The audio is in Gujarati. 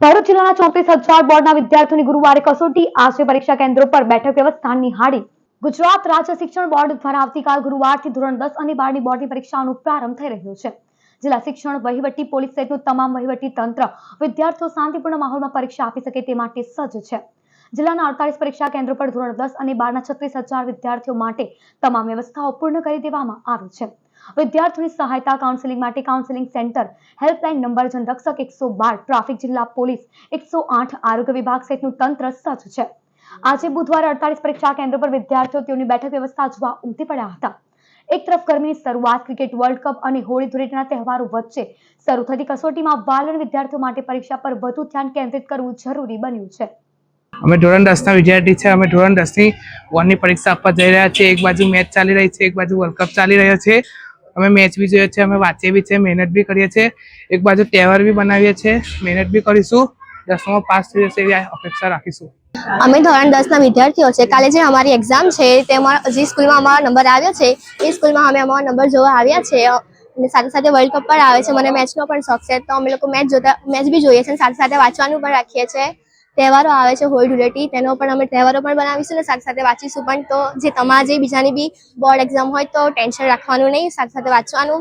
ભરૂચ જિલ્લાના 34,000 બોર્ડના વિદ્યાર્થીઓની ગુરુવારે કસોટી આશ્રય પરીક્ષા કેન્દ્રો પર બેઠક વ્યવસ્થા નિહાળી. ગુજરાત રાજ્ય શિક્ષણ બોર્ડ દ્વારા આવતીકાલ ગુરુવારથી ધોરણ 10 અને 12ની બોર્ડની પરીક્ષાનો પ્રારંભ થઈ રહ્યો છે. જિલ્લા શિક્ષણ વહીવટી પોલીસ સહિતનું તમામ વહીવટી તંત્ર વિદ્યાર્થીઓ શાંતિપૂર્ણ માહોલમાં પરીક્ષા આપી શકે તે માટે સજ્જ છે. જિલ્લાના 48 પરીક્ષા કેન્દ્રો પર ધોરણ 10 અને 12ના 36,000 વિદ્યાર્થીઓ માટે તમામ વ્યવસ્થાઓ પૂર્ણ કરી દેવામાં આવી છે. વિદ્યાર્થીઓની સહાયતા કાઉન્સેલિંગ માટે counselling centre, helpline number, જનરક્ષક 112, traffic, જિલ્લા પોલીસ 108, આરોગ્ય વિભાગ સહિતનું તંત્ર સજ્જ છે. આજે બુધવારે 48 પરીક્ષા કેન્દ્રો પર વિદ્યાર્થીઓ તેઓની બેઠક વ્યવસ્થા જોવા ઉમટી પડ્યા હતા. એક તરફ ગરમીની શરૂઆત, ક્રિકેટ વર્લ્ડ કપ અને હોળી ધૂળેટીના તહેવારો વચ્ચે શરૂ થતી કસોટીમાં વાલીઓ અને વિદ્યાર્થીઓ માટે પરીક્ષા પર વધુ ધ્યાન કેન્દ્રિત કરવું જરૂરી બન્યું છે. અમે ધોરણ 10ના વિદ્યાર્થી છે. અમે ધોરણ 10ની બોર્ડની પરીક્ષા આપવા જઈ રહ્યા છીએ. એક બાજુ મેચ ચાલી રહી છે, એક બાજુ વર્લ્ડ કપ ચાલી રહ્યો છે. અમે મેચ બી જોઈએ છે, અમે વાંચીએ બી છે, મહેનત બી કરીએ છીએ. એક બાજુ તહેવાર બી બનાવીએ છીએ, મહેનત બી કરીશું. 10માં પાસ થઈ જશે એવી અપેક્ષા રાખીશું. અમે ધોરણ 10ના વિદ્યાર્થીઓ છે. કાલે જે અમારી એક્ઝામ છે તેમાં જે સ્કૂલમાં અમારો નંબર આવ્યો છે એ સ્કૂલમાં અમે અમારો નંબર જોવા આવ્યા છે. અને સાથે સાથે વર્લ્ડ કપ પણ આવે છે. મને મેચનો પણ શોખ છે, તો અમે લોકો મેચ બી જોઈએ છે. સાથે સાથે વાંચવાનું પણ રાખીએ છીએ. તહેવારો આવે છે, હોળી ધૂળેટી, તેનો પણ અમે તહેવારો પણ બનાવીશું અને સાથે સાથે વાંચીશું પણ. તો જે તમારા જે બીજાની બી બોર્ડ એક્ઝામ હોય તો ટેન્શન રાખવાનું નહીં, સાથે સાથે વાંચવાનું.